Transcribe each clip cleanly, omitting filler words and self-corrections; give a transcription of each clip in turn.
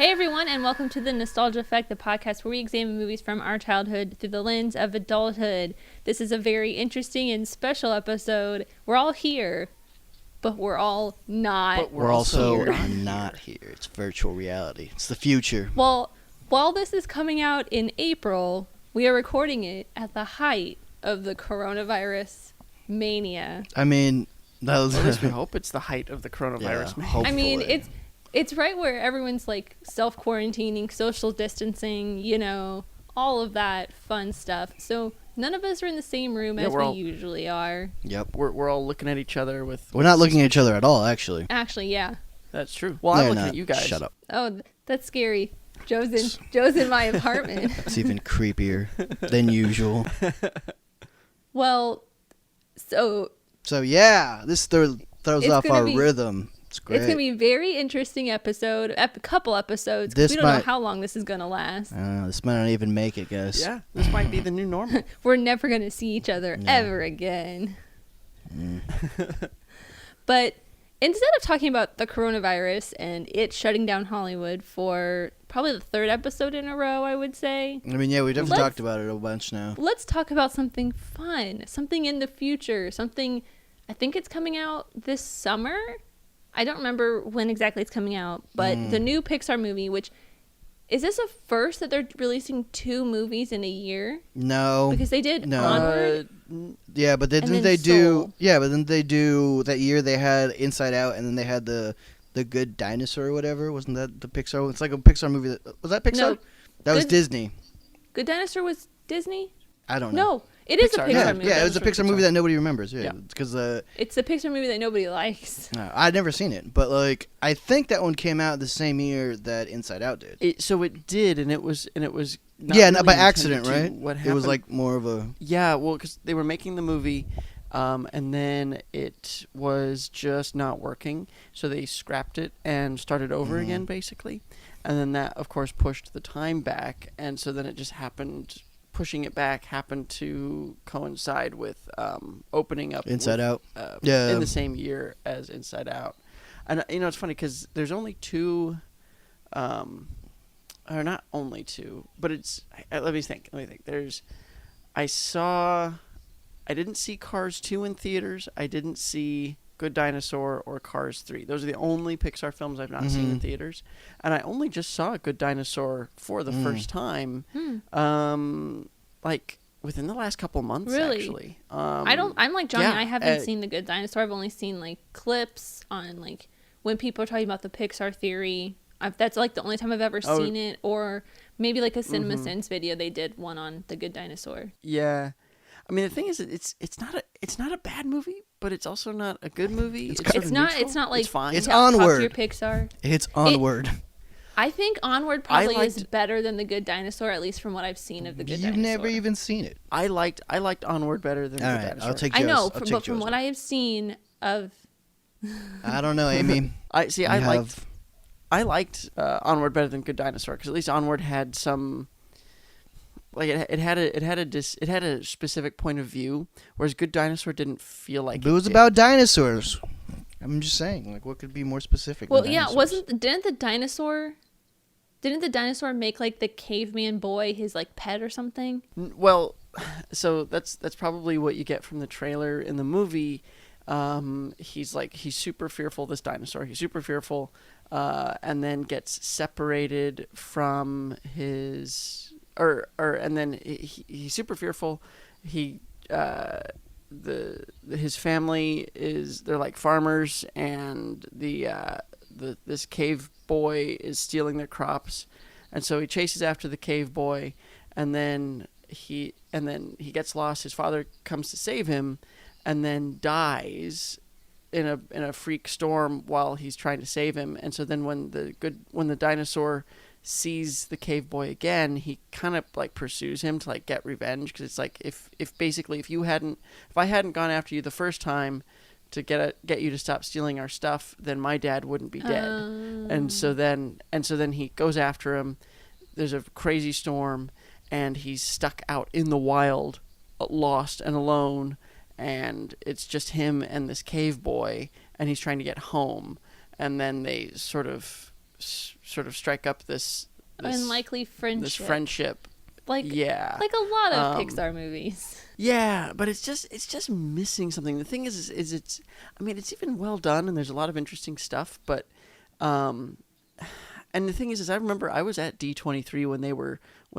Hey everyone, and welcome to the Nostalgia Effect, the podcast where we examine movies from our childhood through the lens of adulthood. This is a very interesting and special episode. We're all here, but we're all not. But we're also here. not here. It's virtual reality. It's the future. Well, while this is coming out in April, we are recording it at the height of the coronavirus mania. I mean, that was. At least we hope it's the height of the coronavirus. Yeah, I mean, it's right where everyone's like self-quarantining, social distancing, you know, all of that fun stuff. So none of us are in the same room as we usually are. Yep. We're all looking at each other with... We're not looking at each other at all, actually. Actually, yeah. That's true. Well, I'm looking at you guys. Shut up. Oh, that's scary. Joe's in my apartment. It's even creepier than usual. Well, so yeah, this throws off our rhythm. It's great. It's going to be a very interesting episode, couple episodes. We don't know how long this is going to last. This might not even make it, guys. Yeah, this might be the new normal. We're never going to see each other ever again. But instead of talking about the coronavirus and it shutting down Hollywood for probably the third episode in a row, I would say. I mean, yeah, we definitely talked about it a bunch now. Let's talk about something fun, something in the future, something, I think it's coming out this summer. I don't remember when exactly it's coming out, but the new Pixar movie, which, is this a first that they're releasing 2 movies in a year? No. Because they did Onward. Yeah, but then they do that year they had Inside Out, and then they had the Good Dinosaur or whatever. Wasn't that the Pixar? It's like a Pixar movie. Was that Pixar? No, that was Disney. Good Dinosaur was Disney? I don't know. No, it is a Pixar movie. Yeah, it was a Pixar movie that nobody remembers. Yeah, because it's a Pixar movie that nobody likes. I'd never seen it, but like I think that one came out the same year that Inside Out did. So it did, and it was. Not not by accident, right? What happened? It was like more of a. Yeah, well, because they were making the movie, and then it was just not working, so they scrapped it and started over again, basically, and then that, of course, pushed the time back, and so then it just happened. Pushing it back happened to coincide with opening up Inside Out. In the same year as Inside Out. And it's funny because there's only 2, or not only 2, but it's. Let me think. I didn't see Cars 2 in theaters. I didn't see Good Dinosaur or Cars 3. Those are the only Pixar films I've not seen in theaters. And I only just saw Good Dinosaur for the first time, like within the last couple months, actually. I'm like Johnny, I haven't seen The Good Dinosaur. I've only seen like clips on like when people are talking about the Pixar theory. That's like the only time I've ever seen it, or maybe like a Cinema Sins video. They did one on The Good Dinosaur. Yeah. I mean, the thing is, it's not a bad movie, but it's also not a good movie. It's not like it's fine. It's Onward. Top tier Pixar. It's Onward. I think Onward probably is better than The Good Dinosaur, at least from what I've seen of The Good Dinosaur. You've never even seen it. I liked Onward better than The Good Dinosaur. I'll take yours. I know, but from what I have seen of, I don't know, Amy. I liked Onward better than Good Dinosaur because at least Onward had some. Like it had a specific point of view, whereas Good Dinosaur didn't feel like it was about dinosaurs. I'm just saying, like, what could be more specific? Well, yeah, didn't the dinosaur make like the caveman boy his like pet or something? Well, so that's probably what you get from the trailer. In the movie, he's super fearful. This dinosaur, he's super fearful, and then gets separated from his. And then he's super fearful. His family they're like farmers, and this cave boy is stealing their crops, and so he chases after the cave boy, and then he gets lost. His father comes to save him, and then dies in a freak storm while he's trying to save him. And so then when the dinosaur sees the cave boy again, he kind of like pursues him to like get revenge, because it's like if I hadn't gone after you the first time to get you to stop stealing our stuff, then my dad wouldn't be dead. And so then he goes after him. There's a crazy storm, and he's stuck out in the wild, lost and alone, and it's just him and this cave boy, and he's trying to get home. And then they sort of sort of strike up this unlikely friendship. This friendship. Like a lot of Pixar movies. Yeah, but it's just missing something. The thing is it's, I mean, it's even well done and there's a lot of interesting stuff, but and the thing is I remember I was at D23 when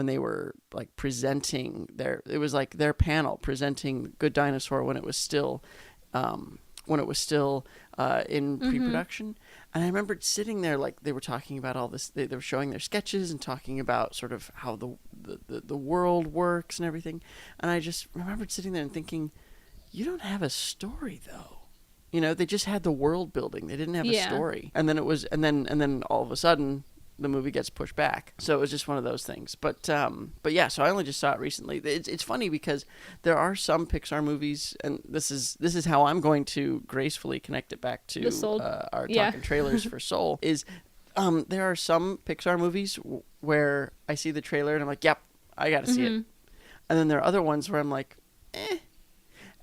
they were like presenting it was like their panel presenting Good Dinosaur when it was still in pre-production. And I remember sitting there, like they were talking about all this. They were showing their sketches and talking about sort of how the world works and everything. And I just remembered sitting there and thinking, you don't have a story though. You know, they just had the world building. They didn't have a story. And then then all of a sudden the movie gets pushed back. So it was just one of those things. But yeah, so I only just saw it recently. It's funny because there are some Pixar movies, and this is how I'm going to gracefully connect it back to our talking trailers for Soul. Is there are some Pixar movies where I see the trailer and I'm like, yep, I got to see it. And then there are other ones where I'm like, eh.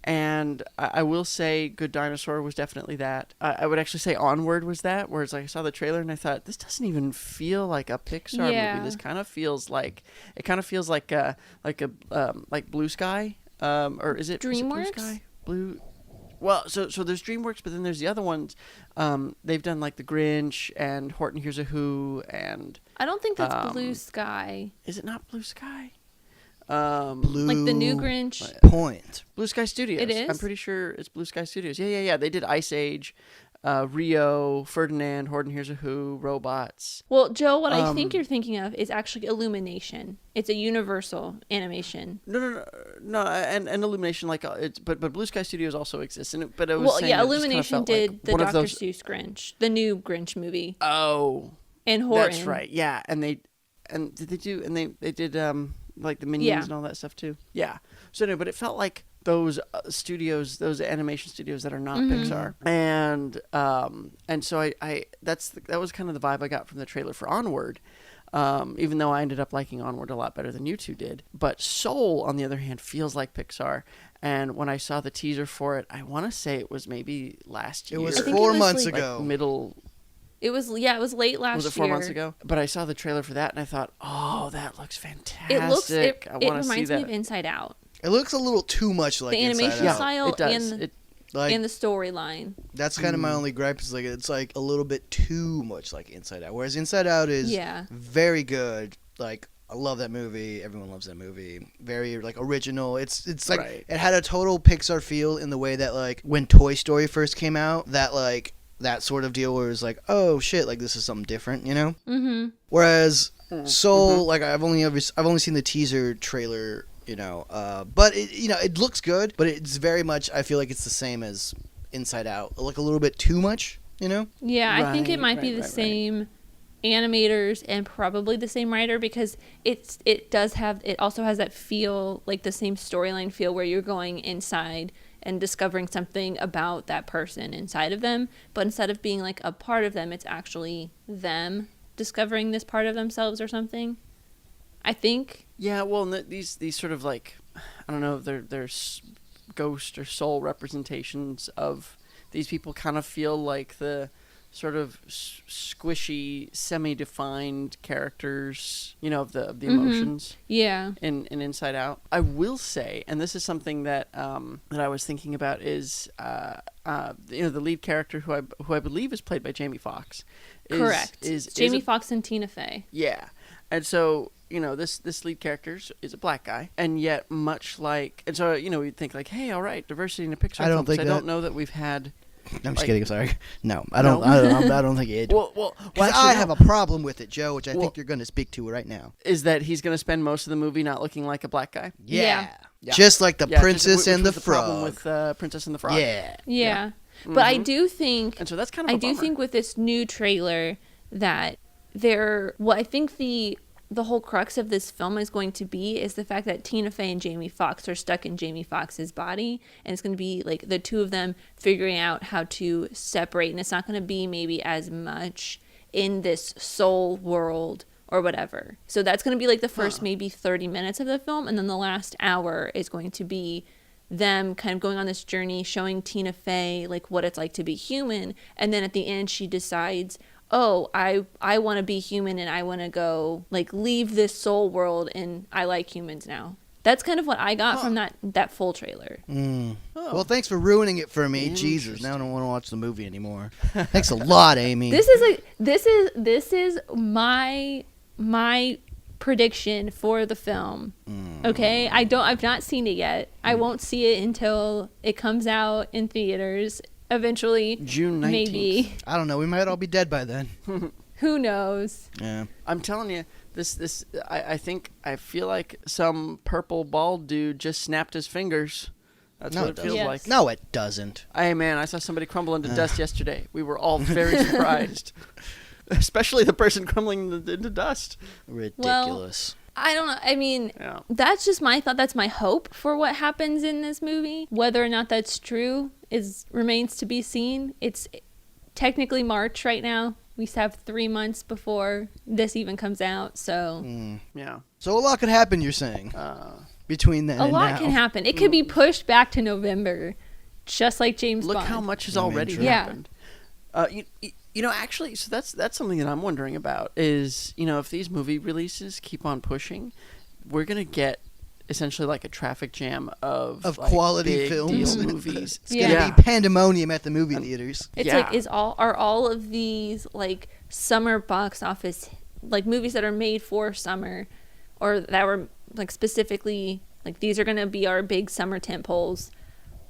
And I will say Good Dinosaur was definitely that. I would actually say Onward was that, where it's like I saw the trailer and I thought, this doesn't even feel like a Pixar movie. This kind of feels like like Blue Sky, or is it DreamWorks? Is it Blue Sky? Well, so there's DreamWorks, but then there's the other ones. They've done like The Grinch and Horton Hears a Who, and I don't think that's Blue Sky. Is it not Blue Sky? Blue like the new Grinch Point. Blue Sky Studios. It is? I'm pretty sure it's Blue Sky Studios. Yeah. They did Ice Age, Rio, Ferdinand, Horton Hears a Who, Robots. Well, Joe, what I think you're thinking of is actually Illumination. It's a Universal animation. No, and Illumination, like but Blue Sky Studios also exists. And but it was well, yeah, Illumination did like the Dr. Seuss Grinch, the new Grinch movie. Oh, and Horton. That's right. Yeah, they did like the Minions and all that stuff too. Yeah. So no, but it felt like those studios, those animation studios that are not Pixar, and so I that was kind of the vibe I got from the trailer for Onward. Even though I ended up liking Onward a lot better than you two did. But Soul, on the other hand, feels like Pixar. And when I saw the teaser for it, I want to say it was maybe last year. It was 4 months ago. Like middle. It was late last year. Was it 4 months ago? But I saw the trailer for that and I thought, oh, that looks fantastic. It I want to see reminds that. me of Inside Out. It looks a little too much like the animation Inside Out. style it does. and the storyline. That's kind of my only gripe. Is like it's like a little bit too much like Inside Out. Whereas Inside Out is very good. Like I love that movie. Everyone loves that movie. Very like original. It's like it had a total Pixar feel in the way that like when Toy Story first came out, that like that sort of deal where it was like, oh shit, like this is something different, you know? Mm-hmm. Whereas Soul, like I've only seen the teaser trailer, you know, but it looks good, but it's very much, I feel like it's the same as Inside Out, like a little bit too much, you know? Yeah, I think it might be the same animators and probably the same writer, because it also has that feel, like the same storyline feel where you're going inside and discovering something about that person inside of them, but instead of being like a part of them, it's actually them discovering this part of themselves or something, I think. Yeah, well, these sort of like, I don't know, they're ghost or soul representations of these people kind of feel like the sort of squishy, semi-defined characters, you know, of the emotions. Yeah. In Inside Out. I will say, and this is something that I was thinking about, is the lead character who I believe is played by Jamie Foxx. Correct. Jamie Foxx and Tina Fey. Yeah, and so this lead character is a black guy, and yet much like, and so you'd think like, hey, all right, diversity in a Pixar film. I don't know that we've had. I'm just kidding. Sorry. No, I don't. I don't think it. Well, I have a problem with it, Joe, which I think you're going to speak to right now. Is that he's going to spend most of the movie not looking like a black guy? Yeah. Just like the Princess and the Frog. Problem with Princess and the Frog. Yeah. But I do think, and so that's kind of. I do think with this new trailer that I think the whole crux of this film is going to be is the fact that Tina Fey and Jamie Foxx are stuck in Jamie Foxx's body, and it's going to be like the two of them figuring out how to separate, and it's not going to be maybe as much in this soul world or whatever. So that's going to be like the first maybe 30 minutes of the film, and then the last hour is going to be them kind of going on this journey, showing Tina Fey like what it's like to be human, and then at the end she decides, oh, I want to be human and I want to go like leave this soul world and I like humans now. That's kind of what I got from that full trailer. Oh. Well, thanks for ruining it for me. Jesus, now I don't want to watch the movie anymore. Thanks a lot, Amy. This is my prediction for the film. Okay, I've not seen it yet. I won't see it until it comes out in theaters eventually. June 19th. Maybe. I don't know. We might all be dead by then. Who knows? Yeah. I'm telling you, I feel like some purple bald dude just snapped his fingers. That's what it feels like. No, it doesn't. Hey, man, I saw somebody crumble into dust yesterday. We were all very surprised. Especially the person crumbling into dust. Ridiculous. Well, I don't know. I mean, that's just my thought. That's my hope for what happens in this movie. Whether or not that's true remains to be seen. It's technically March right now. We have 3 months before this even comes out. So, yeah. So a lot could happen, you're saying, between then and now. A lot can happen. It could be pushed back to November, just like James Bond. Look how much has already happened. You know, actually, so that's something that I'm wondering about is, you know, if these movie releases keep on pushing, we're going to get essentially like a traffic jam of like quality big films. deal movies. It's going to be pandemonium at the movie theaters. It's like, are all of these like summer box office, like movies that are made for summer or that were like specifically, like these are going to be our big summer tentpoles.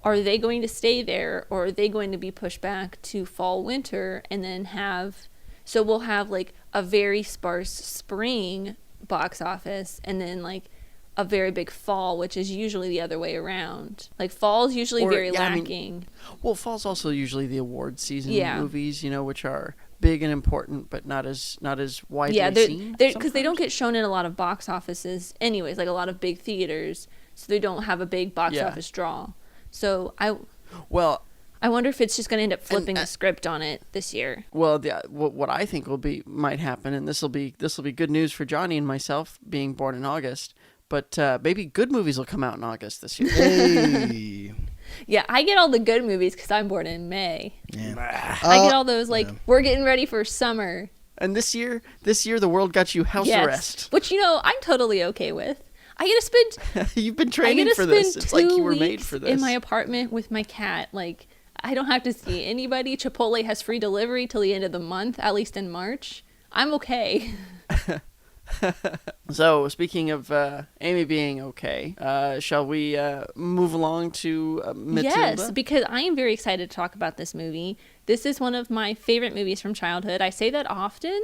Are they going to stay there, or are they going to be pushed back to fall, winter, and then so we'll have like a very sparse spring box office and then like a very big fall, which is usually the other way around. Like fall's usually very lacking. Well, fall's also usually the award season movies, you know, which are big and important, but not as widely seen. Because they don't get shown in a lot of box offices anyways, like a lot of big theaters, so they don't have a big box office draw. So I wonder if it's just going to end up flipping the script on it this year. Well, what I think might happen, and this will be good news for Johnny and myself, being born in August. But maybe good movies will come out in August this year. Hey. Yeah, I get all the good movies because I'm born in May. Yeah. I get all those we're getting ready for summer. And this year, the world got you house arrest, which I'm totally okay with. I get to spend. You've been training for this. It's like you were made for this. In my apartment with my cat, like I don't have to see anybody. Chipotle has free delivery till the end of the month, at least in March. I'm okay. So speaking of Amy being okay, shall we move along to Matilda? Yes, because I am very excited to talk about this movie. This is one of my favorite movies from childhood. I say that often.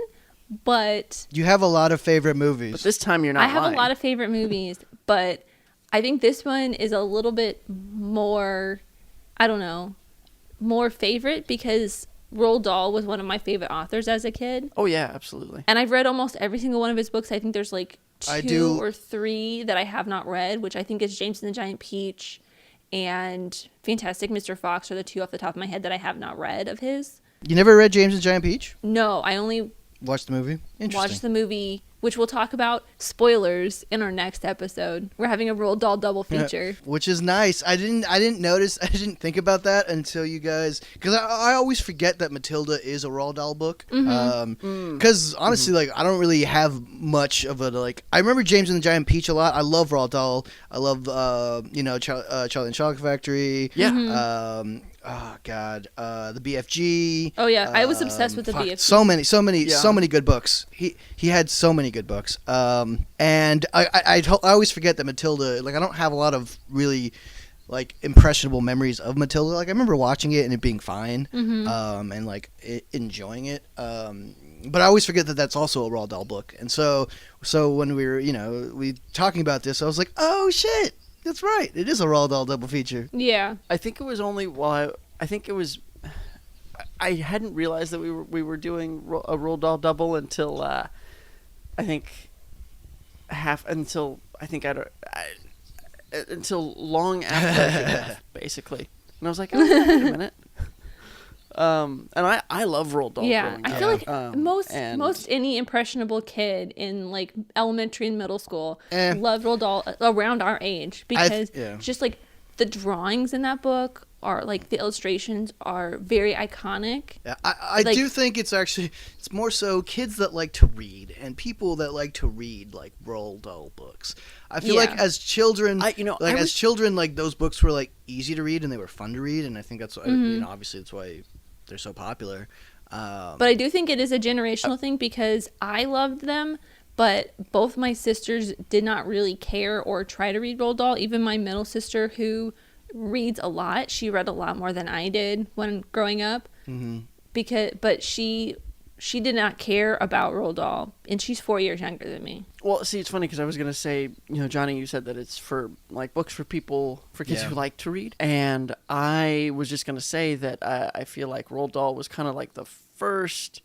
But you have a lot of favorite movies. But this time you're not lying. A lot of favorite movies, but I think this one is a little bit more, I don't know, more favorite because Roald Dahl was one of my favorite authors as a kid. Oh yeah, absolutely. And I've read almost every single one of his books. I think there's like 2 or 3 that I have not read, which I think is James and the Giant Peach and Fantastic Mr. Fox are the 2 off the top of my head that I have not read of his. You never read James and the Giant Peach? No, I only watch the movie. Interesting. Watch the movie, which we'll talk about spoilers in our next episode. We're having a Roald Dahl double feature, which is nice. I didn't notice. I didn't think about that until you guys, because I always forget that Matilda is a Roald Dahl book. Because honestly, like I don't really have much of a like. I remember James and the Giant Peach a lot. I love Roald Dahl. I love Charlie and Chocolate Factory. Yeah. Oh God, the BFG. Oh yeah, I was obsessed with the BFG. So many good books. He had so many good books. And I always forget that Matilda. Like I don't have a lot of really like impressionable memories of Matilda. Like I remember watching it and it being fine, and like enjoying it. But I always forget that that's also a Roald Dahl book. And so when we were talking about this, I was like, oh shit. That's right. It is a Roald Dahl double feature. Yeah. I think it was only I hadn't realized that we were doing a Roald Dahl double until until long after I should have, basically. And I was like, oh, wait a minute. And I love Roald Dahl. Yeah, I feel like most any impressionable kid in like elementary and middle school loved Roald Dahl around our age because just like the drawings in that book are like the illustrations are very iconic. Yeah, I like, do think it's more so kids that like to read and people that like to read like Roald Dahl books. I feel like as children, as children, like those books were like easy to read and they were fun to read, and I think that's why, obviously that's why they're so popular. But I do think it is a generational thing because I loved them, but both my sisters did not really care or try to read Roald Dahl. Even my middle sister, who reads a lot, she read a lot more than I did when growing up. But she did not care about Roald Dahl, and she's 4 years younger than me. Well, see, it's funny because I was gonna say, Johnny, you said that it's for like books for kids who like to read, and I was just gonna say that I feel like Roald Dahl was kind of like the first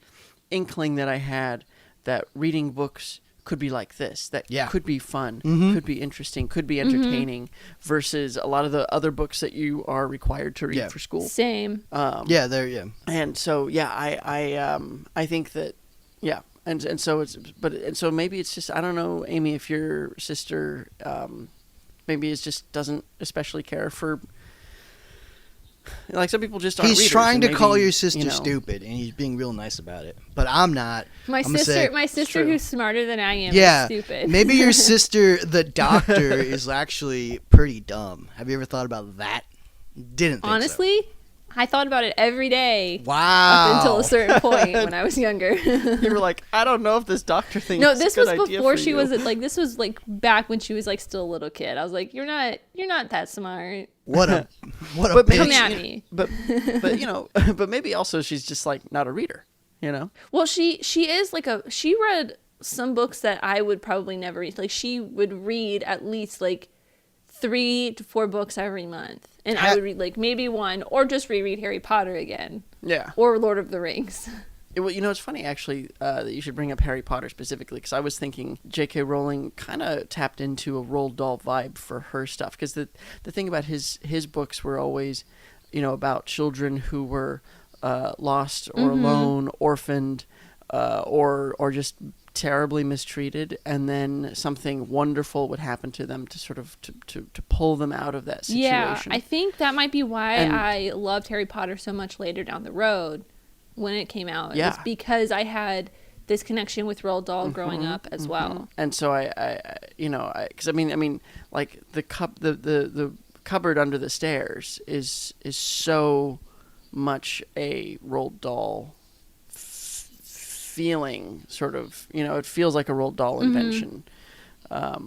inkling that I had that reading books could be like this, that could be fun, could be interesting, could be entertaining, versus a lot of the other books that you are required to read for school. Same. And so I think that and so maybe it's just, I don't know, Amy, if your sister maybe it just doesn't especially care for. Like some people just aren't. He's trying to call your sister stupid, and he's being real nice about it. But I'm not. My sister, who's smarter than I am, is stupid. Maybe your sister, the doctor, is actually pretty dumb. Have you ever thought about that? Didn't think honestly. So. I thought about it every day. Wow. Up until a certain point when I was younger. You were like, I don't know if this doctor thing. No, this was before she was like. This was like back when she was like still a little kid. I was like, you're not that smart. What a but bitch. Come at me. But maybe also she's just like not a reader. Well, she is like she read some books that I would probably never read. Like she would read at least like 3 to 4 books every month. And I would read like maybe one or just reread Harry Potter again. Yeah. Or Lord of the Rings. Well, it's funny actually that you should bring up Harry Potter specifically, because I was thinking J.K. Rowling kind of tapped into a Roald Dahl vibe for her stuff, because the thing about his books were always, about children who were lost or alone, orphaned, or just terribly mistreated, and then something wonderful would happen to them to sort of to pull them out of that situation. Yeah, I think that might be why I loved Harry Potter so much later down the road when it came out. Yeah. It's because I had this connection with Roald Dahl growing up as well. And so because I mean, like the cupboard under the stairs is so much a Roald Dahl feeling, sort of, it feels like a Roald Dahl invention. I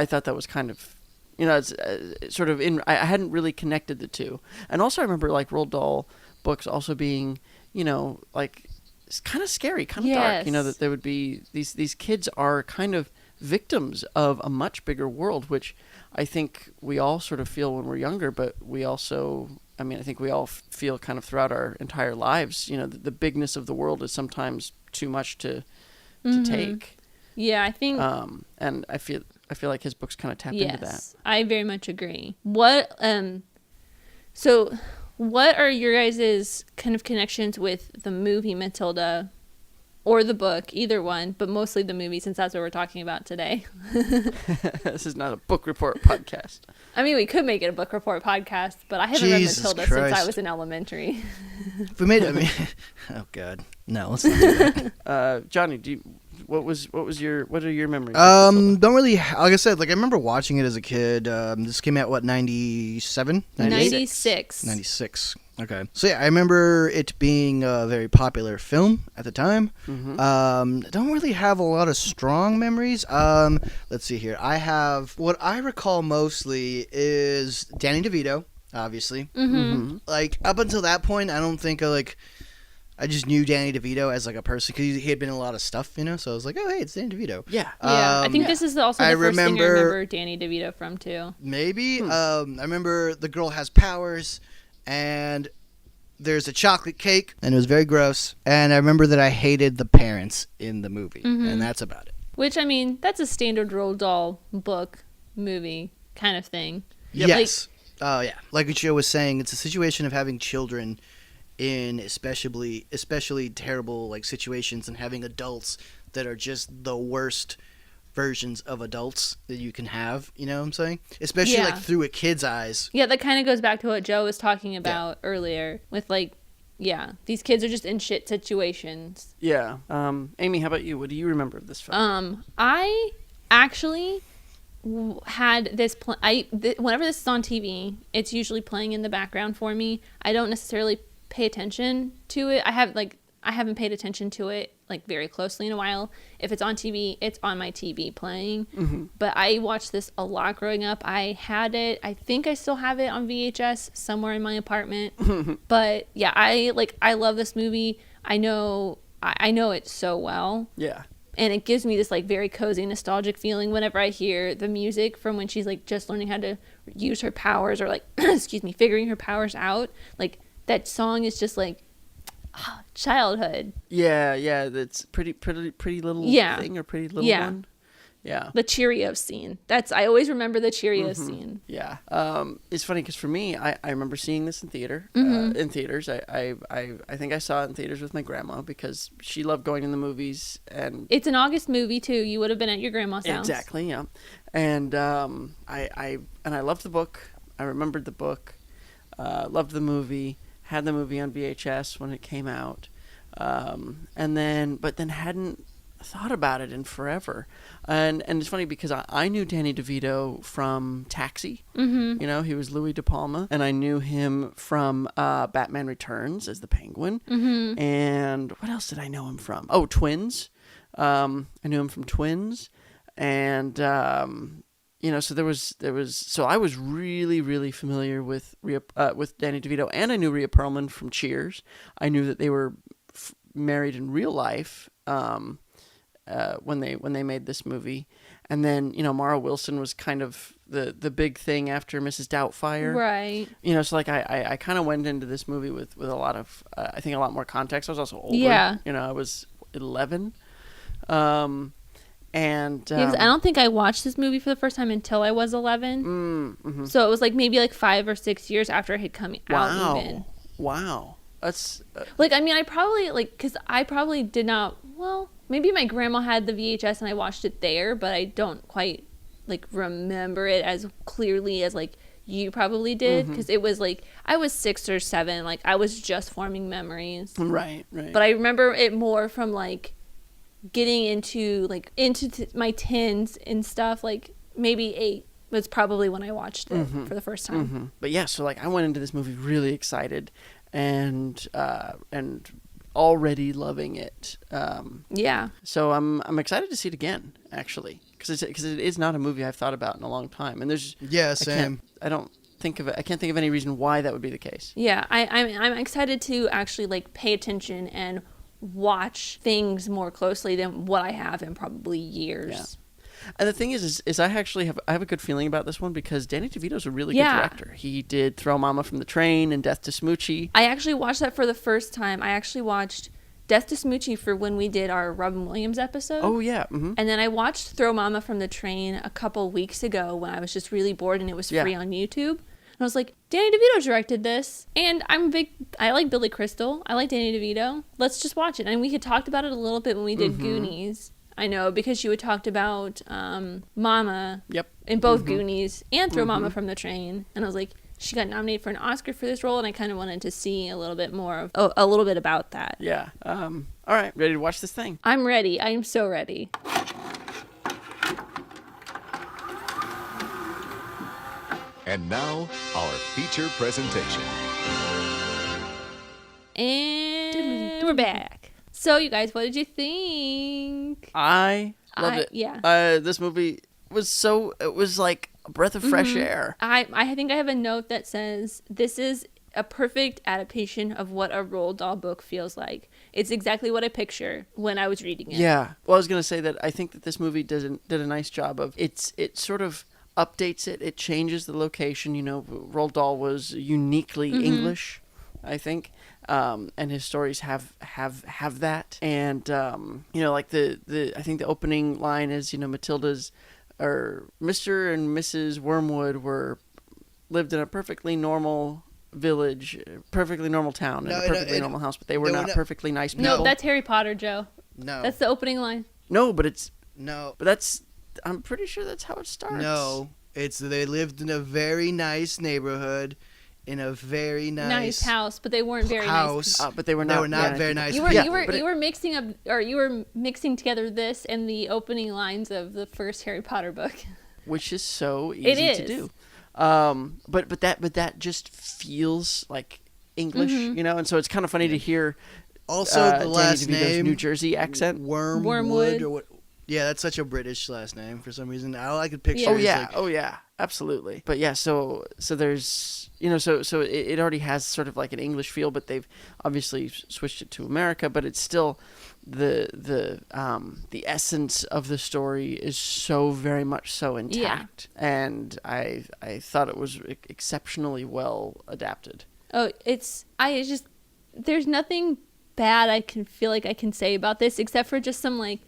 thought that was kind of, it's sort of I hadn't really connected the two. And also I remember like Roald Dahl books also being, like it's kind of scary, kind of dark, that there would be these kids are kind of victims of a much bigger world, which I think we all sort of feel when we're younger, but we also, I think we all feel kind of throughout our entire lives, the bigness of the world is sometimes too much to take. Yeah, I think. And I feel like his books kind of tap into that. I very much agree. So what are your guys' kind of connections with the movie Matilda, or the book, either one, but mostly the movie, since that's what we're talking about today? This is not a book report podcast. I mean, we could make it a book report podcast, but I haven't read Matilda since I was in elementary. If we made it, oh God, no, let's not do that. Johnny, what are your memories? Don't really, like I said, like I remember watching it as a kid. This came out, what, 97? 96. Okay. So yeah, I remember it being a very popular film at the time. Don't really have a lot of strong memories. Let's see here. What I recall mostly is Danny DeVito, obviously. Like up until that point, I don't think I just knew Danny DeVito as like a person because he had been in a lot of stuff, so I was like, oh hey, it's Danny DeVito. Yeah. I think this is also the first thing I remember Danny DeVito from too. Maybe. I remember the girl has powers, and there's a chocolate cake, and it was very gross. And I remember that I hated the parents in the movie, and that's about it. Which, that's a standard Roald Dahl book, movie kind of thing. Yes. Like what Joe was saying, it's a situation of having children in especially terrible like situations, and having adults that are just the worst versions of adults that you can have, you know what I'm saying? Especially like through a kid's eyes. Yeah, that kind of goes back to what Joe was talking about earlier with like, these kids are just in shit situations. Yeah. Amy, how about you? What do you remember of this film? I actually had this whenever this is on TV, it's usually playing in the background for me. I don't necessarily pay attention to it. I haven't paid attention to it like very closely in a while. If it's on TV, it's on my TV playing. Mm-hmm. But I watched this a lot growing up. I had it. I think I still have it on VHS somewhere in my apartment. But yeah, I love this movie. I know it so well. Yeah. And it gives me this like very cozy, nostalgic feeling whenever I hear the music from when she's like just learning how to use her powers or like, figuring her powers out. Like that song is just like, childhood. Yeah, that's pretty little thing or pretty little one. Yeah. The Cheerios scene. I always remember the Cheerios scene. Yeah. It's funny because for me, I remember seeing this in theaters. I think I saw it in theaters with my grandma because she loved going in the movies, and it's an August movie too. You would have been at your grandma's house. Exactly. Yeah. And I loved the book. I remembered the book. Loved the movie. Had the movie on VHS when it came out, but then hadn't thought about it in forever. And it's funny because I knew Danny DeVito from Taxi. Mm-hmm. You know, he was Louis De Palma, and I knew him from Batman Returns as the Penguin. Mm-hmm. And what else did I know him from? Oh, Twins. I knew him from Twins, and so so I was really, really familiar with Danny DeVito, and I knew Rhea Perlman from Cheers. I knew that they were married in real life when they made this movie, and then Mara Wilson was kind of the big thing after Mrs. Doubtfire, right? So like I kind of went into this movie with a lot of I think a lot more context. I was also older. Yeah. I was 11. And I don't think I watched this movie for the first time until I was 11. Mm-hmm. So it was like maybe like 5 or 6 years after it had come out. Even. Wow. That's I probably because I probably did not. Well, maybe my grandma had the VHS and I watched it there, but I don't quite remember it as clearly as you probably did, because it was I was 6 or 7. I was just forming memories. Right. But I remember it more from getting into my teens and stuff. Maybe 8 was probably when I watched it for the first time. Mm-hmm. But yeah, so I went into this movie really excited and already loving it. Yeah. So I'm excited to see it again, actually, because it is not a movie I've thought about in a long time, and there's same. I can't think of any reason why that would be the case. Yeah, I'm excited to actually pay attention and watch things more closely than what I have in probably years. Yeah. And the thing is I actually have a good feeling about this one because Danny DeVito's a really good director. He did Throw Mama from the Train and Death to Smoochie. I actually watched that for the first time. I actually watched Death to Smoochie for when we did our Robin Williams episode. Oh, yeah. Mm-hmm. And then I watched Throw Mama from the Train a couple weeks ago when I was just really bored and it was free on YouTube. And I was like, Danny DeVito directed this. And I like Billy Crystal. I like Danny DeVito. Let's just watch it. And we had talked about it a little bit when we did Goonies. I know, because you had talked about Mama in both Goonies and Throw Mama from the Train. And I was like, she got nominated for an Oscar for this role, and I kind of wanted to see a little bit more of a little bit about that. Yeah. All right, ready to watch this thing? I'm ready. I am so ready. And now, our feature presentation. And we're back. So, you guys, what did you think? I loved it. Yeah. This movie it was like a breath of fresh air. I think I have a note that says, this is a perfect adaptation of what a Roald Dahl book feels like. It's exactly what I picture when I was reading it. Yeah. Well, I was going to say that I think that this movie did a nice job of, it sort of updates it. It changes the location. Roald Dahl was uniquely English, I think. And his stories have that, and I think the opening line is Matilda's or Mr. and Mrs. Wormwood lived in a perfectly normal village, perfectly normal town, and a perfectly normal house, but they were not perfectly nice people. No, that's Harry Potter, Joe. No, that's the opening line. No, but it's no, but that's I'm pretty sure that's how it starts. No, it's they lived in a very nice neighborhood, in a very nice house, but they weren't very nice. But they were not very nice. You were mixing up, or you were mixing together this and the opening lines of the first Harry Potter book, which is so easy to do. But that just feels like English, you know, and so it's kind of funny to hear. Also, the last Danny DeVito's name, New Jersey accent, Wormwood, or what? Yeah, that's such a British last name for some reason. All I could picture. Oh yeah, absolutely. But yeah, so there's, you know, so it already has sort of like an English feel, but they've obviously switched it to America. But it's still the essence of the story is so very much so intact, and I thought it was exceptionally well adapted. Oh, there's nothing bad I can say about this except for just some like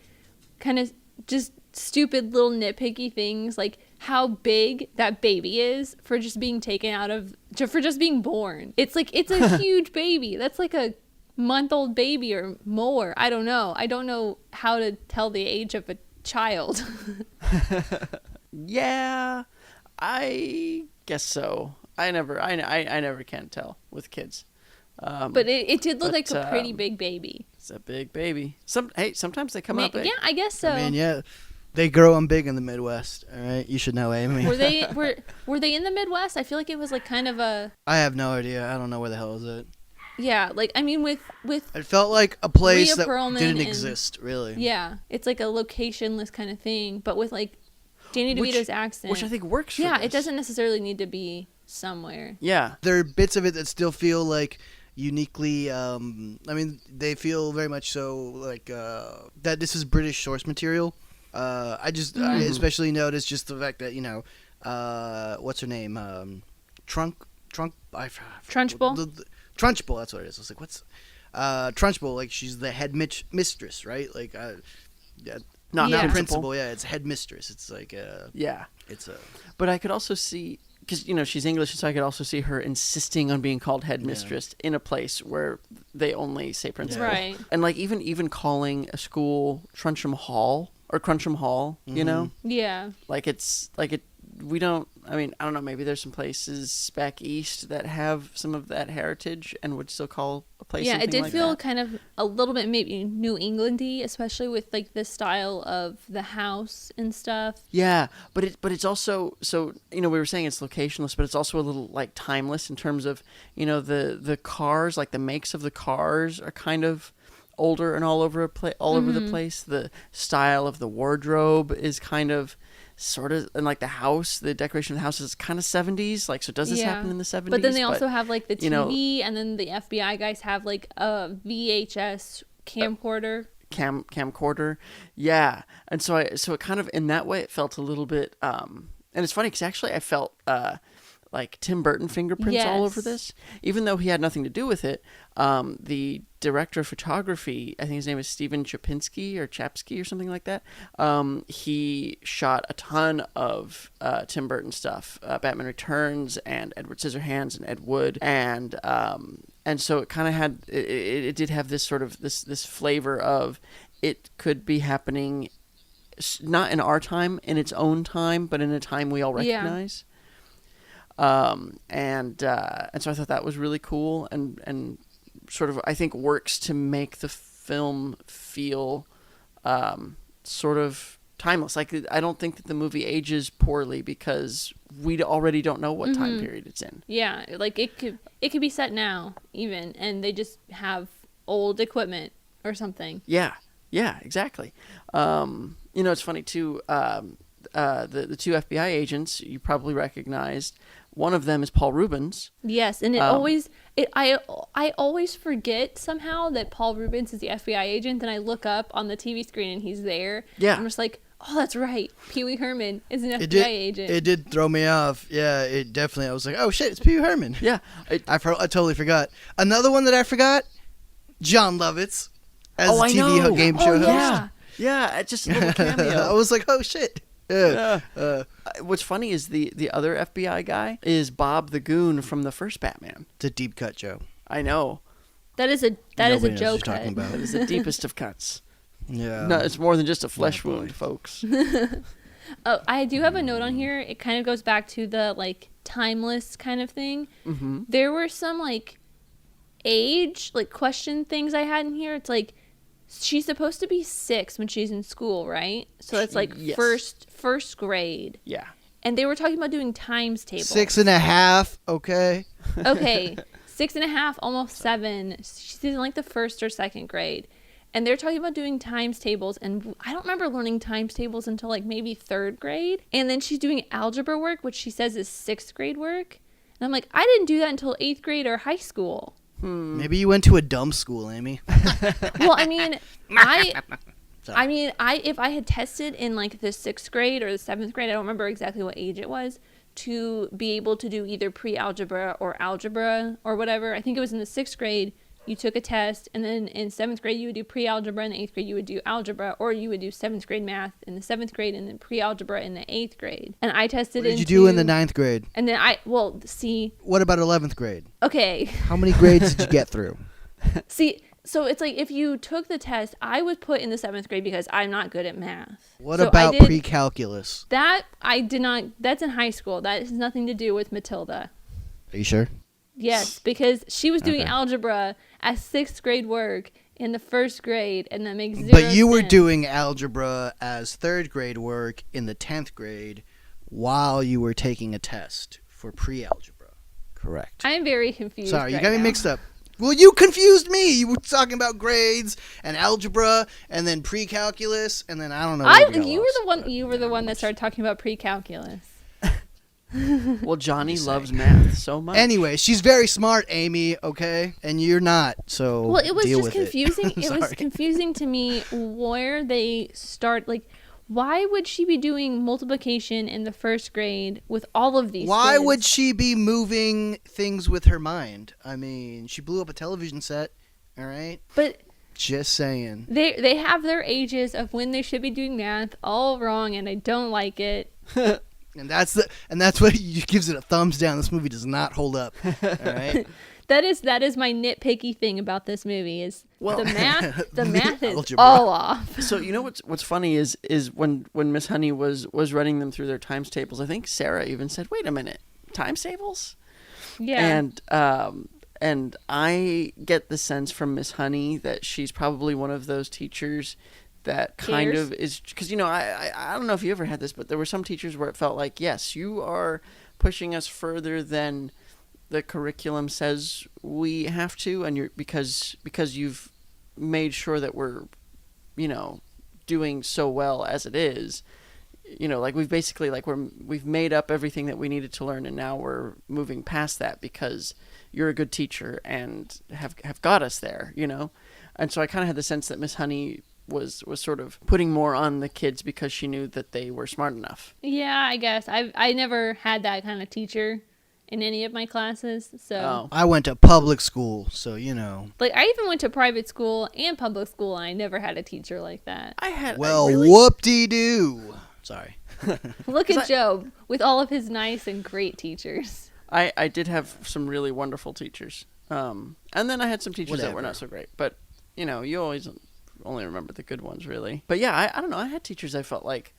kind of just stupid little nitpicky things, like how big that baby is for just being for just being born. It's like, it's a huge baby. That's like a month-old baby or more. I don't know how to tell the age of a child. Yeah, I guess so. I never can tell with kids. But it did look like a pretty big baby. It's a big baby. Sometimes they come out big. Yeah, I guess so. I mean, yeah, they grow them big in the Midwest. All right, you should know, Amy. Were they in the Midwest? I feel like it was like kind of a. I have no idea. I don't know where the hell is it. Yeah, like I mean, with it felt like a place Rhea that Perlman didn't exist, really. Yeah, it's like a locationless kind of thing, but with like Danny DeVito's accent, which I think works. Yeah, this. It doesn't necessarily need to be somewhere. Yeah, there are bits of it that still feel like uniquely. I mean, they feel very much so like that this is British source material. I especially noticed just the fact that, you know, what's her name? Trunchbull. Trunchbull, that's what it is. I was like, what's Trunchbull? Like, she's the head mistress, right? Like, not principal. Yeah, it's headmistress. It's like it's a. But I could also see, because, you know, she's English, so I could also see her insisting on being called headmistress in a place where they only say principal. Right. And like even calling a school Truncham Hall or Cruncham Hall, you know? Yeah. Like it's like it. We don't. I mean, I don't know. Maybe there's some places back east that have some of that heritage and would still call a place. Yeah, it did like feel that. kind of a little bit maybe New Englandy, especially with like the style of the house and stuff. Yeah, but it's also, so, you know, we were saying it's locationless, but it's also a little like timeless in terms of, you know, the cars, like the makes of the cars are kind of older and all over the place. The style of the wardrobe is kind of sort of, and like the decoration of the house is kind of 70s, like, so does this happen in the 70s? But then they also have like the TV, you know, and then the FBI guys have like a VHS camcorder. Camcorder, yeah. And so it kind of, in that way, it felt a little bit and it's funny because actually I felt like Tim Burton fingerprints all over this, even though he had nothing to do with it. The director of photography, I think his name is Steven Chapinski or Chapsky or something like that. He shot a ton of Tim Burton stuff, Batman Returns and Edward Scissorhands and Ed Wood, and so it kind of had it did have this sort of this flavor of it could be happening, not in our time, in its own time, but in a time we all recognize. And so I thought that was really cool and sort of, I think, works to make the film feel sort of timeless. Like, I don't think that the movie ages poorly because we already don't know what time period it's in. Yeah, like it could be set now even, and they just have old equipment or something. Yeah, exactly. You know, it's funny too. The two FBI agents you probably recognized. One of them is Paul Reubens. Yes, and I always forget somehow that Paul Reubens is the FBI agent, and I look up on the TV screen and he's there. Yeah. I'm just like, oh, that's right. Pee Wee Herman is an FBI agent. It did throw me off. Yeah, it definitely. I was like, oh shit, it's Pee Wee Herman. Yeah. I totally forgot. Another one that I forgot, John Lovitz as a TV game show host. Yeah, just a little cameo. I was like, oh shit. Yeah. What's funny is the other FBI guy is Bob the Goon from the first Batman. It's a deep cut, Joe. I know. That is a joke cut. That is the deepest of cuts. Yeah. No, it's more than just a flesh wound, folks. Oh, I do have a note on here. It kind of goes back to the like timeless kind of thing. Mm-hmm. There were some like age like question things I had in here. It's like she's supposed to be 6 when she's in school, right? So it's like Yes. first grade. Yeah. And they were talking about doing times tables. 6.5. Okay. Okay, 6.5, almost 7. She's in like the first or second grade. And they're talking about doing times tables. And I don't remember learning times tables until like maybe 3rd grade. And then she's doing algebra work, which she says is 6th grade work. And I'm like, I didn't do that until 8th grade or high school. Maybe you went to a dumb school, Amy. Well, I mean, if I had tested in like the 6th grade or the 7th grade, I don't remember exactly what age it was, to be able to do either pre-algebra or algebra or whatever. I think it was in the 6th grade, you took a test, and then in 7th grade you would do pre-algebra, in the 8th grade you would do algebra, or you would do 7th grade math in the 7th grade and then pre-algebra in the 8th grade. And I tested What did you do in the 9th grade? And then see. What about 11th grade? Okay. How many grades did you get through? See, so it's like if you took the test, I was put in the 7th grade because I'm not good at math. What So about pre-calculus? That I did not. That's in high school. That has nothing to do with Matilda. Are you sure? Yes, because she was doing Okay. algebra as 6th grade work in the 1st grade, and that makes 0 But you were sense. doing algebra as 3rd grade work in the 10th grade while you were taking a test for pre-algebra. Correct. I'm very confused. Sorry, you right got me now. mixed up. Well, you confused me. You were talking about grades and algebra and then pre-calculus and then I don't know. where we got You were lost, the one. but You were the not one that much. started talking about pre-calculus. Well, Johnny loves math so much. Anyway, she's very smart, Amy, okay? And you're not, so Well, it was deal just with confusing. It, It was Sorry. confusing to me where they start. Like, why would she be doing multiplication in the 1st grade with all of these? Why kids? would she be moving things with her mind? I mean, she blew up a television set, all right? But Just saying. they have their ages of when they should be doing math all wrong, and I don't like it. And that's what gives it a thumbs down. This movie does not hold up. All right. That is my nitpicky thing about this movie is Well- the math. The math is Algebra. all off. So you know what's funny is when Miss Honey was running them through their times tables, I think Sarah even said, "Wait a minute, times tables?" Yeah. And I get the sense from Miss Honey that she's probably one of those teachers that kind Cares. of is, because I don't know if you ever had this, but there were some teachers where it felt like, yes, you are pushing us further than the curriculum says we have to, and you're because you've made sure that we're doing so well as it is. Like we've basically we've made up everything that we needed to learn, and now we're moving past that because you're a good teacher and have got us there, And so I kind of had the sense that Miss Honey was sort of putting more on the kids because she knew that they were smart enough. Yeah, I guess I never had that kind of teacher in any of my classes. So Oh. I went to public school, so like I even went to private school and public school, and I never had a teacher like that. I had well, I really- whoop-de-doo. Sorry. Look at Job with all of his nice and great teachers. I did have some really wonderful teachers. And then I had some teachers that were Whatever. not so great. But, you always only remember the good ones, really. But yeah, I don't know. I had teachers I felt like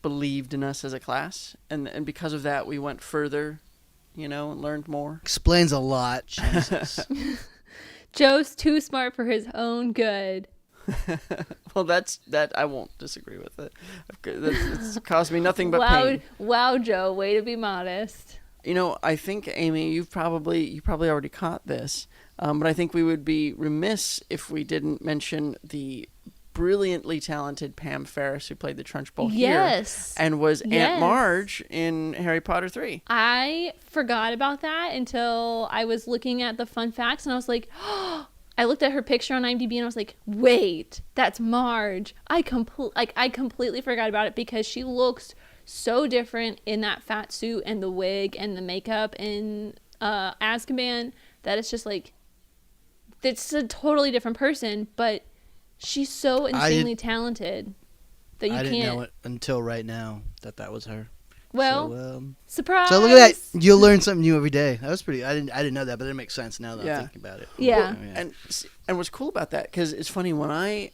believed in us as a class. And because of that, we went further, and learned more. Explains a lot. Jesus. Joe's too smart for his own good. Well, that I won't disagree with it. It's caused me nothing but wow, pain. wow, Joe, way to be modest. I think, Amy, you probably already caught this, but I think we would be remiss if we didn't mention the brilliantly talented Pam Ferris who played the Trunchbull Yes. here and was Yes. Aunt Marge in Harry Potter 3. I forgot about that until I was looking at the fun facts, and I was like, I looked at her picture on IMDb and I was like, wait, that's Marge. I completely forgot about it because she looks so different in that fat suit and the wig and the makeup in Azkaban that it's just like, it's a totally different person, but she's so insanely talented that you I can't. didn't know it until right now that was her. Well, So, surprise. so look at that. You'll learn something new every day. That was pretty. I didn't know that, but it makes sense now that Yeah. I'm thinking about it. Yeah. And what's cool about that, because it's funny, when I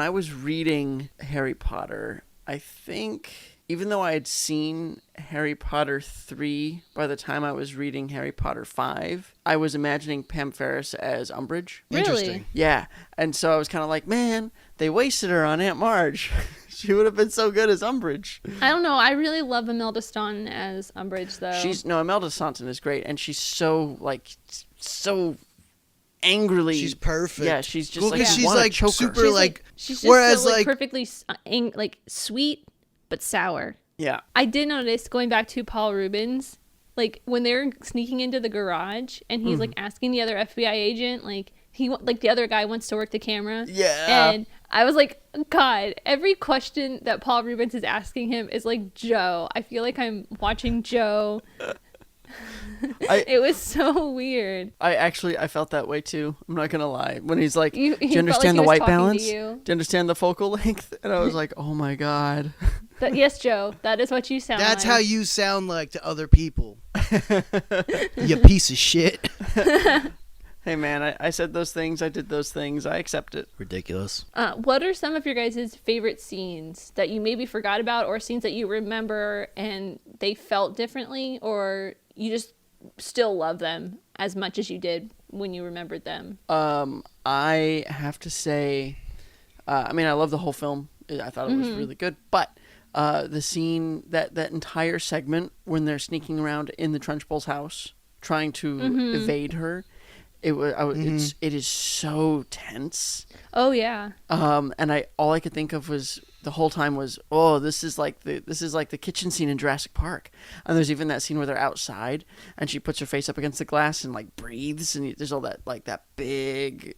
was reading Harry Potter, I think even though I had seen Harry Potter 3 by the time I was reading Harry Potter 5, I was imagining Pam Ferris as Umbridge. Interesting. Yeah. And so I was kind of like, man, they wasted her on Aunt Marge. She would have been so good as Umbridge. I don't know. I really love Imelda Staunton as Umbridge, though. Imelda Staunton is great, and she's so angrily. She's perfect. Yeah, she's just she's like super she's just whereas so, perfectly sweet but sour. Yeah. I did notice, going back to Paul Reubens, like when they're sneaking into the garage and he's like asking the other FBI agent, like the other guy wants to work the camera. Yeah. And I was like, God, every question that Paul Reubens is asking him is like Joe. I feel like I'm watching Joe. It was so weird. I felt that way too. I'm not gonna lie. When he's like, do you felt understand like the he was white balance? talking Do to you. you understand the focal length? And I was like, oh my God. Yes, Joe, that is what you sound That's like. how you sound like to other people. You piece of shit. Hey man, I said those things. I did those things. I accept it. Ridiculous. What are some of your guys' favorite scenes that you maybe forgot about, or scenes that you remember and they felt differently, or you just still love them as much as you did when you remembered them? I have to say, I mean, I love the whole film. I thought it was really good, but the scene, that entire segment when they're sneaking around in the Trunchbull's house trying to evade her, it is so tense. Oh yeah. And all I could think of was the whole time was, oh, this is like the kitchen scene in Jurassic Park. And there's even that scene where they're outside and she puts her face up against the glass and like breathes, and there's all that like that big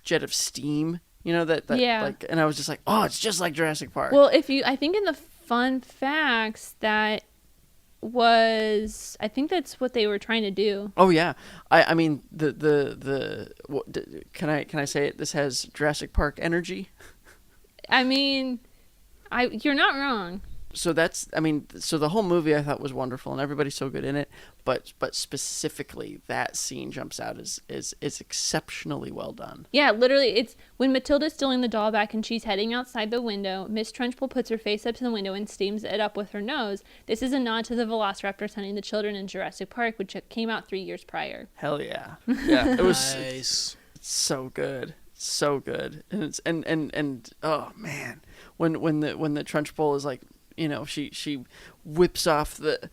jet of steam, you know, that yeah. Like, and I was just like, oh, it's just like Jurassic Park. Well, I think in the fun facts I think that's what they were trying to do. Oh yeah, I mean can I say it? This has Jurassic Park energy. I mean, you're not wrong. So the whole movie I thought was wonderful and everybody's so good in it, but specifically that scene jumps out as exceptionally well done. Yeah, literally, it's when Matilda's stealing the doll back and she's heading outside the window, Miss Trunchbull puts her face up to the window and steams it up with her nose. This is a nod to the velociraptors hunting the children in Jurassic Park, which came out 3 years prior. Hell yeah. Yeah, it was Nice. it's so good. So good. And it's and oh man, when the Trunchbull is like, you know, she whips off the